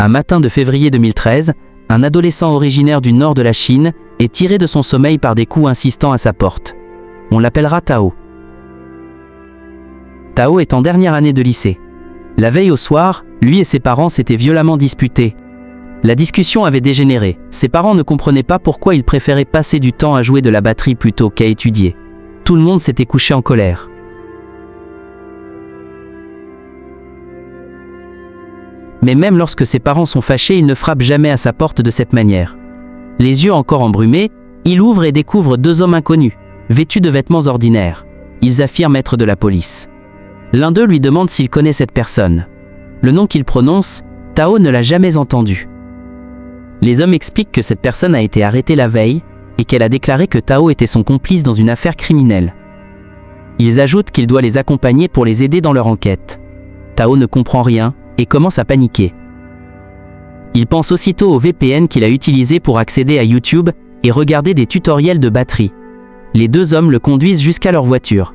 Un matin de février 2013, un adolescent originaire du nord de la Chine est tiré de son sommeil par des coups insistants à sa porte. On l'appellera Tao. Tao est en dernière année de lycée. La veille au soir, lui et ses parents s'étaient violemment disputés. La discussion avait dégénéré. Ses parents ne comprenaient pas pourquoi il préférait passer du temps à jouer de la batterie plutôt qu'à étudier. Tout le monde s'était couché en colère. Mais même lorsque ses parents sont fâchés, ils ne frappent jamais à sa porte de cette manière. Les yeux encore embrumés, il ouvre et découvre deux hommes inconnus, vêtus de vêtements ordinaires. Ils affirment être de la police. L'un d'eux lui demande s'il connaît cette personne. Le nom qu'il prononce, Tao ne l'a jamais entendu. Les hommes expliquent que cette personne a été arrêtée la veille et qu'elle a déclaré que Tao était son complice dans une affaire criminelle. Ils ajoutent qu'il doit les accompagner pour les aider dans leur enquête. Tao ne comprend rien et commence à paniquer. Il pense aussitôt au VPN qu'il a utilisé pour accéder à YouTube et regarder des tutoriels de batterie. Les deux hommes le conduisent jusqu'à leur voiture.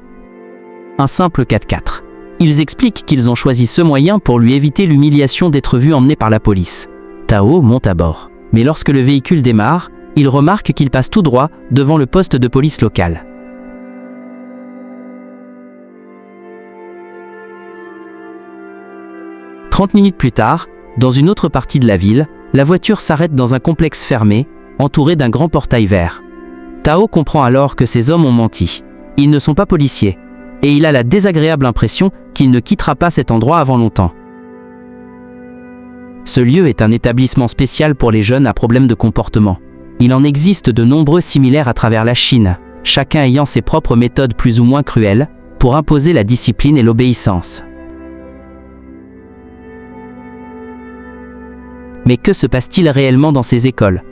Un simple 4x4. Ils expliquent qu'ils ont choisi ce moyen pour lui éviter l'humiliation d'être vu emmené par la police. Tao monte à bord. Mais lorsque le véhicule démarre, il remarque qu'il passe tout droit devant le poste de police local. « 30 minutes plus tard, dans une autre partie de la ville, la voiture s'arrête dans un complexe fermé, entouré d'un grand portail vert. Tao comprend alors que ces hommes ont menti. Ils ne sont pas policiers. Et il a la désagréable impression qu'il ne quittera pas cet endroit avant longtemps. Ce lieu est un établissement spécial pour les jeunes à problème de comportement. Il en existe de nombreux similaires à travers la Chine, chacun ayant ses propres méthodes plus ou moins cruelles pour imposer la discipline et l'obéissance. Mais que se passe-t-il réellement dans ces écoles?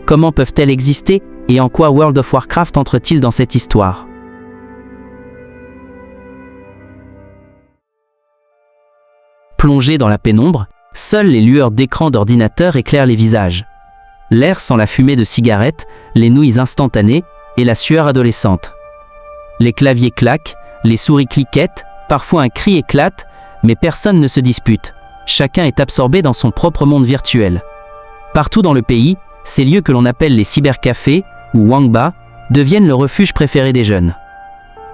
Comment peuvent-elles exister et en quoi World of Warcraft entre-t-il dans cette histoire? Plongés dans la pénombre, seules les lueurs d'écran d'ordinateur éclairent les visages. L'air sent la fumée de cigarettes, les nouilles instantanées et la sueur adolescente. Les claviers claquent, les souris cliquettent, parfois un cri éclate, mais personne ne se dispute. Chacun est absorbé dans son propre monde virtuel. Partout dans le pays, ces lieux que l'on appelle les cybercafés, ou Wangba, deviennent le refuge préféré des jeunes.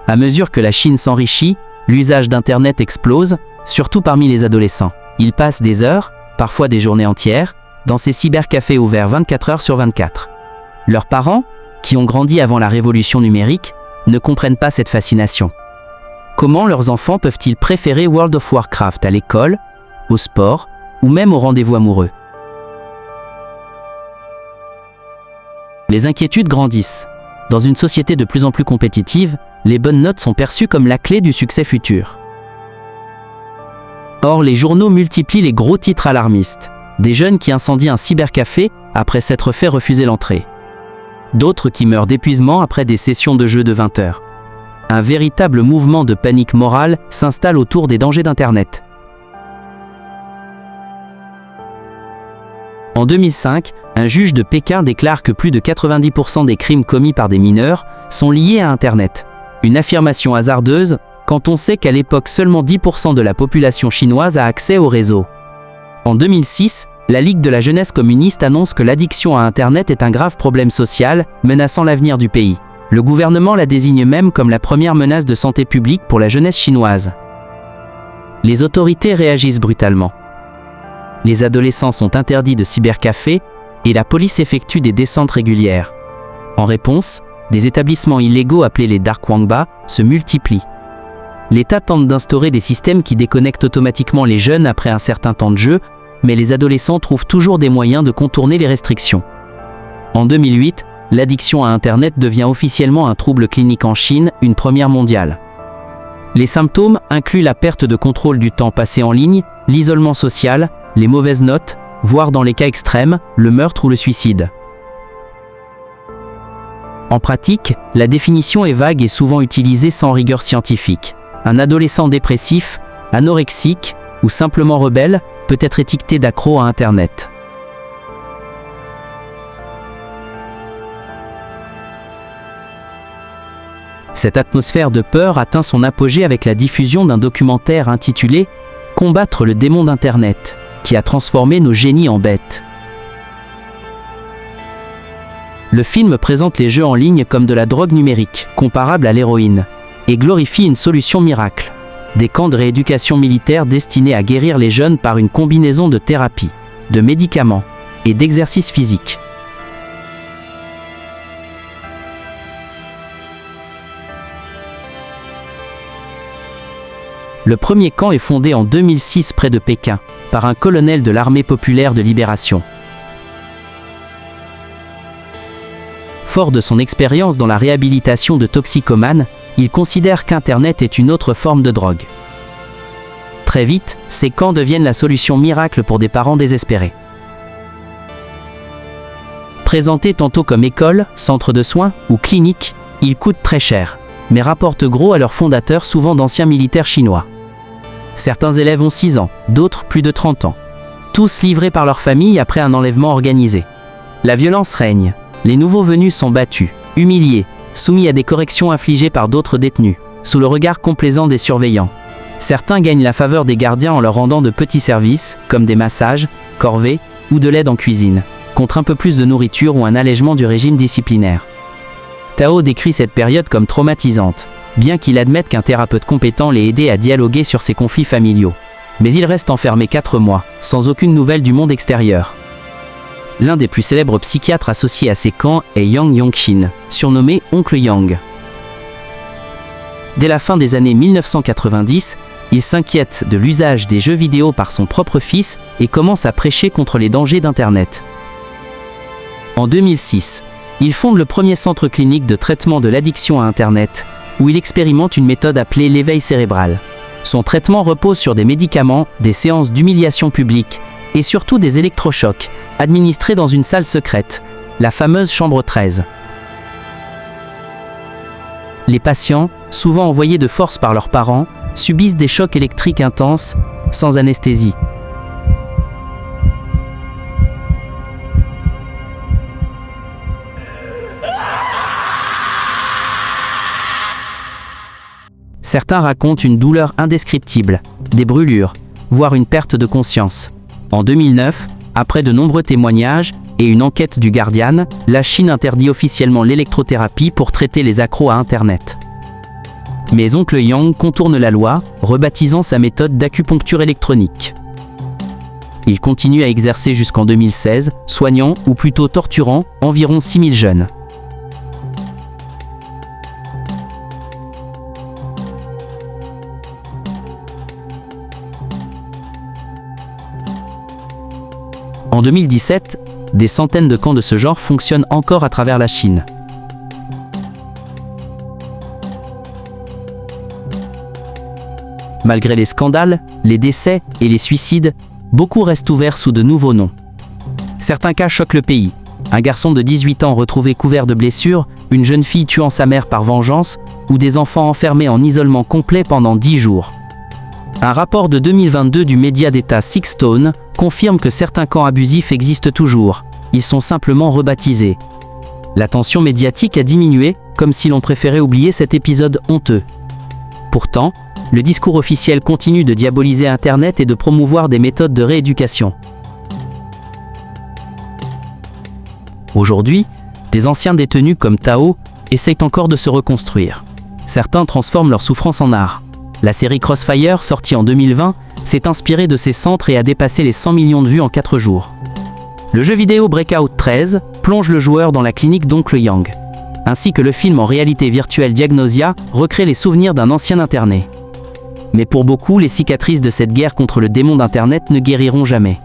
À mesure que la Chine s'enrichit, l'usage d'Internet explose, surtout parmi les adolescents. Ils passent des heures, parfois des journées entières, dans ces cybercafés ouverts 24 heures sur 24. Leurs parents, qui ont grandi avant la révolution numérique, ne comprennent pas cette fascination. Comment leurs enfants peuvent-ils préférer World of Warcraft à l'école, au sport ou même au rendez-vous amoureux? Les inquiétudes grandissent. Dans une société de plus en plus compétitive, les bonnes notes sont perçues comme la clé du succès futur. Or, les journaux multiplient les gros titres alarmistes. Des jeunes qui incendient un cybercafé après s'être fait refuser l'entrée. D'autres qui meurent d'épuisement après des sessions de jeu de 20 heures. Un véritable mouvement de panique morale s'installe autour des dangers d'Internet. En 2005, un juge de Pékin déclare que plus de 90% des crimes commis par des mineurs sont liés à Internet. Une affirmation hasardeuse, quand on sait qu'à l'époque seulement 10% de la population chinoise a accès au réseau. En 2006, la Ligue de la jeunesse communiste annonce que l'addiction à Internet est un grave problème social, menaçant l'avenir du pays. Le gouvernement la désigne même comme la première menace de santé publique pour la jeunesse chinoise. Les autorités réagissent brutalement. Les adolescents sont interdits de cybercafés et la police effectue des descentes régulières. En réponse, des établissements illégaux appelés les Dark Wangba se multiplient. L'État tente d'instaurer des systèmes qui déconnectent automatiquement les jeunes après un certain temps de jeu, mais les adolescents trouvent toujours des moyens de contourner les restrictions. En 2008, l'addiction à Internet devient officiellement un trouble clinique en Chine, une première mondiale. Les symptômes incluent la perte de contrôle du temps passé en ligne, l'isolement social, les mauvaises notes, voire dans les cas extrêmes, le meurtre ou le suicide. En pratique, la définition est vague et souvent utilisée sans rigueur scientifique. Un adolescent dépressif, anorexique ou simplement rebelle peut être étiqueté d'accro à Internet. Cette atmosphère de peur atteint son apogée avec la diffusion d'un documentaire intitulé « Combattre le démon d'Internet », qui a transformé nos génies en bêtes. Le film présente les jeux en ligne comme de la drogue numérique, comparable à l'héroïne, et glorifie une solution miracle. Des camps de rééducation militaire destinés à guérir les jeunes par une combinaison de thérapie, de médicaments et d'exercices physiques. Le premier camp est fondé en 2006 près de Pékin, par un colonel de l'armée populaire de libération. Fort de son expérience dans la réhabilitation de toxicomanes, il considère qu'Internet est une autre forme de drogue. Très vite, ces camps deviennent la solution miracle pour des parents désespérés. Présentés tantôt comme école, centre de soins ou clinique, ils coûtent très cher, mais rapportent gros à leurs fondateurs, souvent d'anciens militaires chinois. Certains élèves ont 6 ans, d'autres plus de 30 ans. Tous livrés par leur famille après un enlèvement organisé. La violence règne. Les nouveaux venus sont battus, humiliés, soumis à des corrections infligées par d'autres détenus, sous le regard complaisant des surveillants. Certains gagnent la faveur des gardiens en leur rendant de petits services, comme des massages, corvées ou de l'aide en cuisine, contre un peu plus de nourriture ou un allègement du régime disciplinaire. Tao décrit cette période comme traumatisante, bien qu'il admette qu'un thérapeute compétent l'ait aidé à dialoguer sur ses conflits familiaux. Mais il reste enfermé 4 mois, sans aucune nouvelle du monde extérieur. L'un des plus célèbres psychiatres associés à ces camps est Yang Yongqin, surnommé Oncle Yang. Dès la fin des années 1990, il s'inquiète de l'usage des jeux vidéo par son propre fils et commence à prêcher contre les dangers d'Internet. En 2006, il fonde le premier centre clinique de traitement de l'addiction à Internet, où il expérimente une méthode appelée l'éveil cérébral. Son traitement repose sur des médicaments, des séances d'humiliation publique et surtout des électrochocs, administrés dans une salle secrète, la fameuse chambre 13. Les patients, souvent envoyés de force par leurs parents, subissent des chocs électriques intenses, sans anesthésie. Certains racontent une douleur indescriptible, des brûlures, voire une perte de conscience. En 2009, après de nombreux témoignages et une enquête du Guardian, la Chine interdit officiellement l'électrothérapie pour traiter les accros à Internet. Mais Oncle Yang contourne la loi, rebaptisant sa méthode d'acupuncture électronique. Il continue à exercer jusqu'en 2016, soignant, ou plutôt torturant, environ 6000 jeunes. En 2017, des centaines de camps de ce genre fonctionnent encore à travers la Chine. Malgré les scandales, les décès et les suicides, beaucoup restent ouverts sous de nouveaux noms. Certains cas choquent le pays. Un garçon de 18 ans retrouvé couvert de blessures, une jeune fille tuant sa mère par vengeance, ou des enfants enfermés en isolement complet pendant 10 jours. Un rapport de 2022 du média d'État Sixstone confirme que certains camps abusifs existent toujours. Ils sont simplement rebaptisés. L'attention médiatique a diminué, comme si l'on préférait oublier cet épisode honteux. Pourtant, le discours officiel continue de diaboliser Internet et de promouvoir des méthodes de rééducation. Aujourd'hui, des anciens détenus comme Tao essayent encore de se reconstruire. Certains transforment leur souffrance en art. La série Crossfire, sortie en 2020, s'est inspirée de ces centres et a dépassé les 100 millions de vues en 4 jours. Le jeu vidéo Breakout 13 plonge le joueur dans la clinique d'Oncle Yang, ainsi que le film en réalité virtuelle Diagnosia recrée les souvenirs d'un ancien interné. Mais pour beaucoup, les cicatrices de cette guerre contre le démon d'Internet ne guériront jamais.